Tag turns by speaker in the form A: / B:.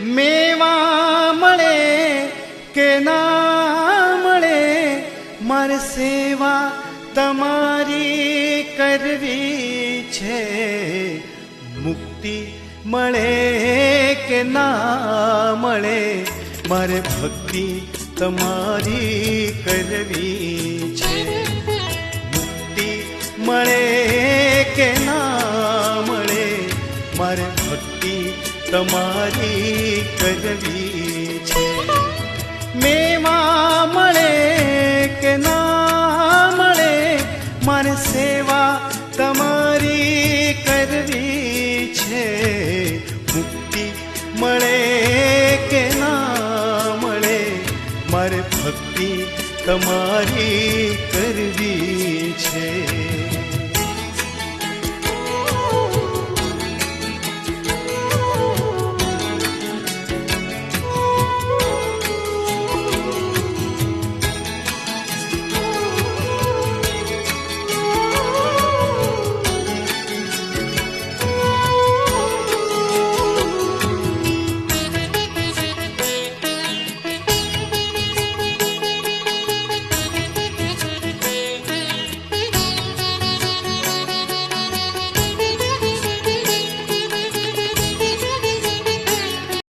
A: મેવા મળે કે ના મળે, મારે સેવા તમારી કરવી છે. મુક્તિ મળે કે ના મળે, મારે ભક્તિ તમારી કરવી છે. મુક્તિ મળે કે ના મળે, મારે ભક્તિ તમારી કરવી છે. મેવા મળે કે ના મળે, મારે સેવા તમારી કરવી છે. મુક્તિ મળે કે ના મળે, મારે ભક્તિ તમારી કરવી છે.